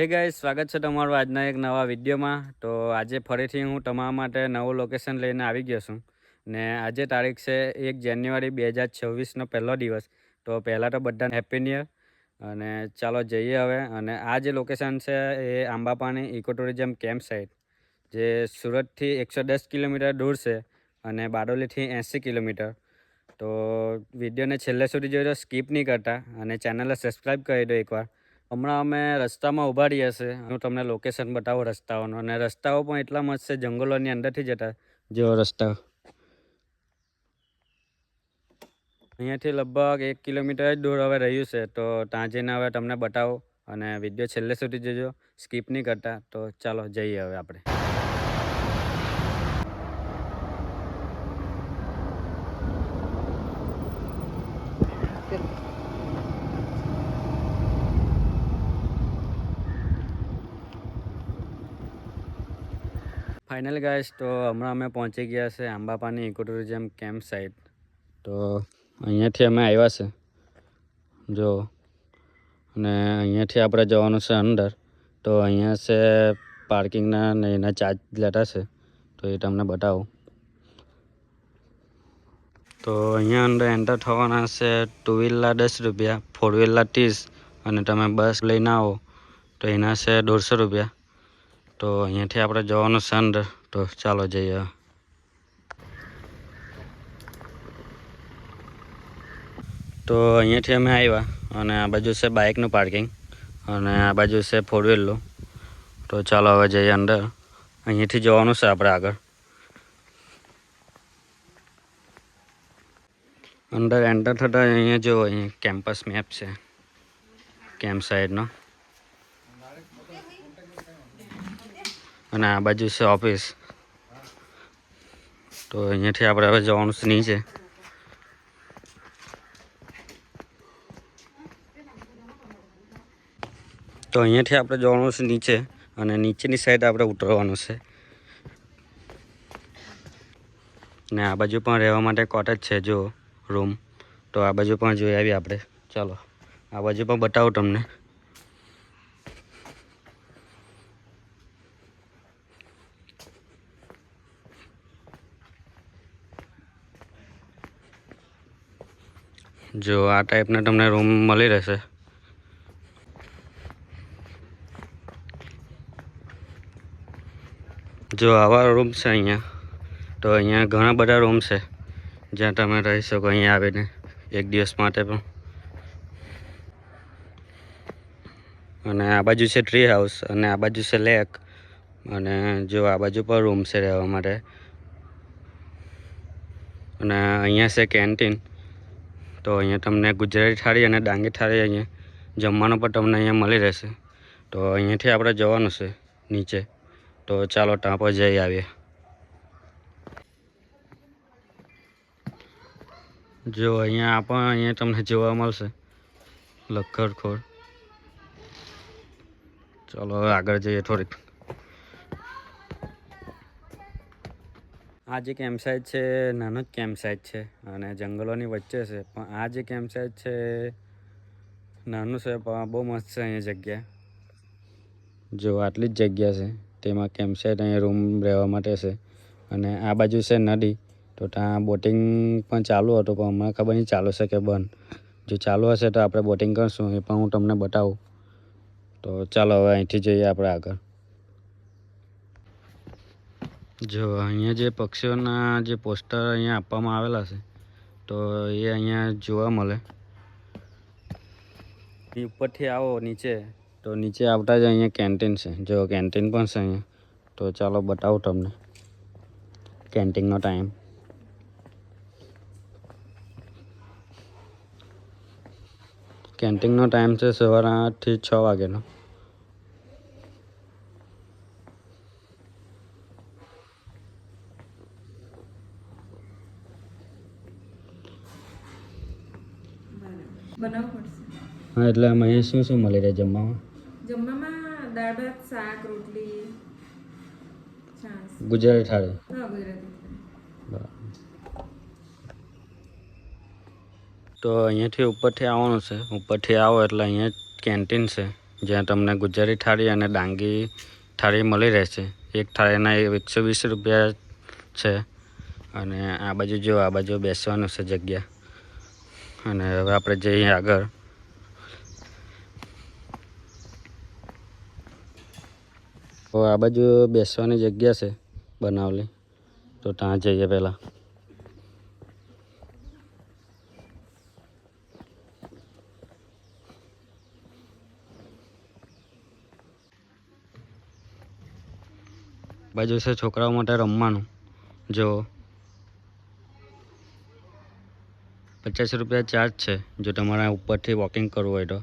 હે ગાઈસ, સ્વાગત છે તમારું આજના એક નવા વિડીયોમાં. તો આજે ફરીથી હું તમારા માટે નવું લોકેશન લઈને આવી ગયો છું ને આજે તારીખ છે 1 જાન્યુઆરી 2026નો પહેલો દિવસ. તો પહેલાં તો બધાને હેપી ન્યૂ યર. અને ચાલો જઈએ હવે. અને આ જે લોકેશન છે એ Ambapani eco tourism camp site, જે સુરતથી 110 કિલોમીટર દૂર છે અને બારડોલીથી 80 કિલોમીટર. તો વિડીયોને છેલ્લે સુધી જોઈ દો, સ્કીપ નહીં કરતા, અને ચેનલને સબસ્ક્રાઈબ કરી દો એકવાર. હમણાં અમે રસ્તામાં ઊભા રહ્યા છે. હું તમને લોકેશન બતાવું રસ્તાઓનો, અને રસ્તાઓ પણ એટલા મસ્ત છે, જંગલોની અંદરથી જતા જેવો રસ્તા. અહીંયાથી લગભગ 1 કિલોમીટર જ દૂર હવે રહ્યું છે. તો ત્યાં જઈને હવે તમને બતાવો, અને વિડીયો છેલ્લે સુધી જોજો, સ્કીપ નહીં કરતા. તો ચાલો જઈએ હવે આપણે. ફાઇનલ ગાઈસ, તો હમણાં અમે પહોંચી ગયા છે Ambapani eco tourism camp site. તો અહીંયાથી અમે આવ્યા છે જો, અને અહીંયાથી આપણે જવાનું છે અંદર. તો અહીંયા છે પાર્કિંગના ને એના ચાર્જ લેતા છે, તો એ તમને બતાવું. તો અહીંયા અંદર એન્ટર થવાના છે 2 વ્હીલના 10 રૂપિયા, 4 વ્હીલના 30, અને તમે બસ લઈને આવો તો એના છે 150 રૂપિયા. તો અહીંયાથી આપણે જવાનું છે અંદર. તો ચાલો જઈએ. તો અહીંયાથી અમે આવ્યા, અને આ બાજુ છે બાઇકનું પાર્કિંગ, અને આ બાજુ છે 4 વ્હીલનું. તો ચાલો હવે જઈએ અંદર. અહીંયાથી જવાનું છે આપણે આગળ. અંદર એન્ટર થતાં અહીંયા જો, અહીંયા કેમ્પસ મેપ છે કેમ્પ સાઇડનો, અને આ બાજુ છે ઓફિસ. તો અહીંયાથી આપણે હવે જવાનું છે નીચે. તો અહીંયાથી આપણે જવાનું છે નીચે, અને નીચેની સાઈડ આપણે ઉતરવાનું છે. ને આ બાજુ પણ રહેવા માટે કોટેજ છે જો, રૂમ. તો આ બાજુ પણ જોઈ આવીએ આપણે. ચાલો આ બાજુ પણ બતાવું તમને. જો આ ટાઈપના તમને રૂમ મળી રહેશે. જો આવા રૂમ છે અહીંયા. તો અહીંયા ઘણા બધા રૂમ છે જ્યાં તમે રહી શકો અહીંયા આવીને એક દિવસ માટે પણ. અને આ બાજુ છે ટ્રી હાઉસ, અને આ બાજુ છે લેક, અને જો આ બાજુ પણ રૂમ છે રહેવા માટે. અને અહીંયા છે કેન્ટીન. તો અહીંયા તમને ગુજરાતી થાળી અને ડાંગી થાળી અહીંયા જમવાનું પણ તમને અહીંયા મળી રહેશે. તો અહીંયાથી આપણે જવાનું છે નીચે. તો ચાલો ત્યાં પર જઈ આવીએ. જો અહીંયા પણ અહીંયા તમને જોવા મળશે લખડખોર. ચાલો હવે આગળ જઈએ થોડીક. આ જે કેમ્પ સાઇટ છે નાનો જ કેમ્પ સાઇટ છે, અને જંગલોની વચ્ચે છે. પણ આ જે કેમ્પ સાઇટ છે નાનું છે, પણ બહુ મસ્ત છે અહીંયા જગ્યા. જો આટલી જ જગ્યા છે, તેમાં કેમ્પ સાઇટ અહીંયા રૂમ રહેવા માટે છે. અને આ બાજુ છે નદી. તો ત્યાં બોટિંગ પણ ચાલુ હતું, પણ હમણાં ખબર નહીં ચાલુ છે કે બંધ. જો ચાલુ હશે તો આપણે બોટિંગ કરશું, એ પણ હું તમને બતાવું. તો ચાલો હવે અહીંથી જઈએ આપણે આગળ. જો અહીંયા જે પક્ષીઓના જે પોસ્ટર અહીંયા આપવામાં આવેલા છે, તો એ અહીંયા જોવા મળે. ઉપરથી આવો નીચે, તો નીચે આવતા જ અહીંયા કેન્ટીન છે. જો કેન્ટીન પણ છે અહીંયા. તો ચાલો બતાવું તમને કેન્ટીનનો ટાઈમ. કેન્ટીનનો ટાઈમ છે સવારે 8 થી 6 વાગ્યાનો. હા, એટલે આમાં અહીંયા શું શું મળી રહે જમવામાં? જમવામાં દાળ ભાત, શાક, રોટલી, છાશ. ગુજરાતી થાળી. હા, ગુજરાતી. તો અહીંયાથી ઉપરથી આવવાનું છે. ઉપરથી આવો એટલે અહીંયા કેન્ટીન છે. જ્યાં તમને ગુજરાતી થાળી અને ડાંગી થાળી મળી રહેશે. એક થાળીના 120 રૂપિયા છે. અને આ બાજુ જો આ બાજુ બેસવાનું છે જગ્યા. અને હવે આપણે જઈએ આગળ. તો આ બાજુ બેસવાની જગ્યા છે બનાવેલી, તો ત્યાં જઈએ પહેલાં. બાજુ છે છોકરાઓ માટે રમવાનું. જો 50 રૂપિયા ચાર્જ છે જો તમારે ઉપરથી વોકિંગ કરવું હોય તો.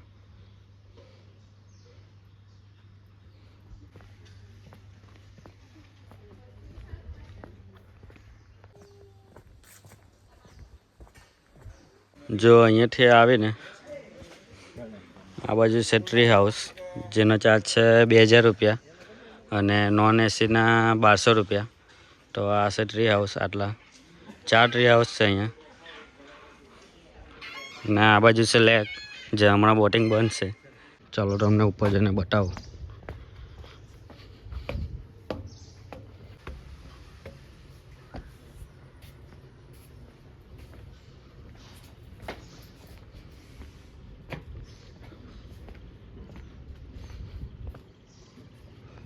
જો અહીંયાથી આવીને આ બાજુ છે ટ્રી હાઉસ, જેનો ચાર્જ છે 2000 રૂપિયા અને નોન એસીના 1200 રૂપિયા. તો આ છે ટ્રી હાઉસ. આટલા 4 ટ્રી હાઉસ છે અહીંયા. ને આ બાજુ છે લેક, જે હમણાં બોટિંગ બંધ છે. ચાલો તમને ઉપર જઈને બતાવું.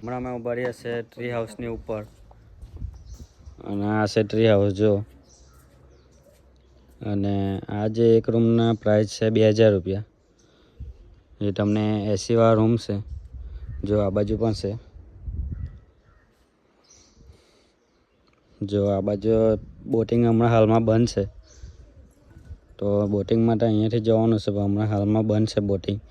હમણાં અમે ઉભા રહ્યા છે ટ્રી હાઉસની ઉપર. અને આ છે ટ્રી હાઉસ જો. અને આ જે એક રૂમના પ્રાઇસ છે 2000 રૂપિયા. એ તમને એસીવાળા રૂમ છે. જો આ બાજુ પણ છે. જો આ બાજુ બોટિંગ હમણાં હાલમાં બંધ છે. તો બોટિંગ માટે અહીંયાથી જવાનું છે, પણ હમણાં હાલમાં બંધ છે બોટિંગ.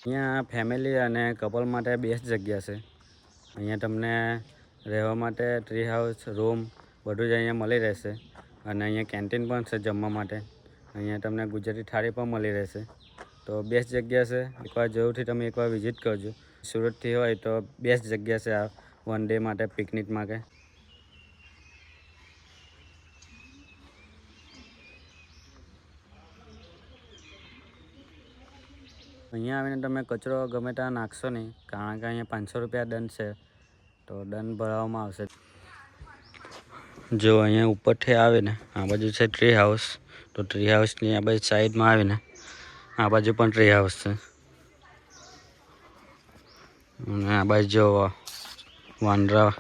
અહીંયા ફેમિલી અને કપલ માટે બેસ્ટ જગ્યા છે. અહીંયા તમને રહેવા માટે ટ્રી હાઉસ, રૂમ બધું જ અહીંયા મળી રહેશે. અને અહીંયા કેન્ટીન પણ છે જમવા માટે. અહીંયા તમને ગુજરાતી થાળી પણ મળી રહેશે. તો બેસ્ટ જગ્યા છે. એકવાર જરૂરથી તમે એકવાર વિઝિટ કરજો. સુરતથી હોય તો બેસ્ટ જગ્યા છે આ વન ડે માટે, પિકનિક માટે. અહીંયા આવીને તમે કચરો ગમે ત્યાં નાખશો નહીં, કારણ કે અહીંયા 500 રૂપિયા દંડ છે. તો દંડ ભરવામાં આવશે. જો અહીંયા ઉપરથી આવીને આ બાજુ છે ટ્રી હાઉસ. તો ટ્રી હાઉસની આ બાજુ સાઈડમાં આવીને આ બાજુ પણ ટ્રી હાઉસ છે. અને આ બાજુ જો વાંદરા.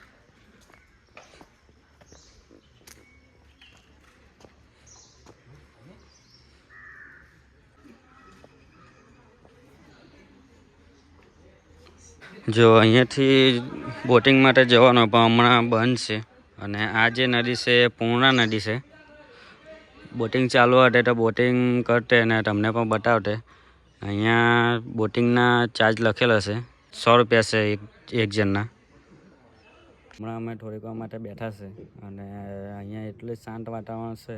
જો અહીંયાથી બોટિંગ માટે જવાનું, પણ હમણાં બંધ છે. અને આ જે નદી છે એ પૂર્ણા નદી છે. બોટિંગ ચાલુ હતે તો બોટિંગ કરતે અને તમને પણ બતાવતે. અહીંયા બોટિંગના ચાર્જ લખેલો છે, 100 રૂપિયા છે એક જણના. હમણાં અમે થોડીક વાર માટે બેઠા છે. અને અહીંયા એટલું શાંત વાતાવરણ છે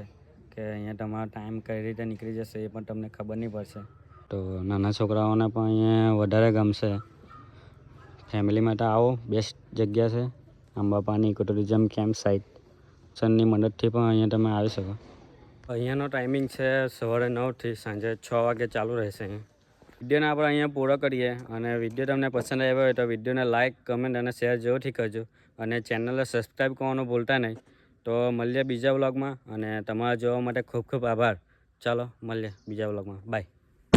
કે અહીંયા તમારો ટાઈમ કઈ રીતે નીકળી જશે એ પણ તમને ખબર નહીં પડશે. તો નાના છોકરાઓને પણ અહીંયા વધારે ગમશે. ફેમિલી માટે આવો, બેસ્ટ જગ્યા છે. આંબાપાની ઇકોટુરિઝમ કેમ્પ સાઇટ સનની મદદથી પણ અહીંયા તમે આવી શકો. અહીંયાનો ટાઈમિંગ છે સવારે 9થી સાંજે 6 વાગે ચાલુ રહેશે. વિડીયોને આપણે અહીંયા પૂરો કરીએ. અને વિડીયો તમને પસંદ આવ્યો હોય તો વિડીયોને લાઇક, કમેન્ટ અને શેર જરૂરથી કરજો. અને ચેનલને સબસ્ક્રાઈબ કરવાનું ભૂલતા નહીં. તો મળીએ બીજા વ્લોગમાં. અને તમારા જોવા માટે ખૂબ ખૂબ આભાર. ચાલો મળીએ બીજા વ્લોગમાં. બાય.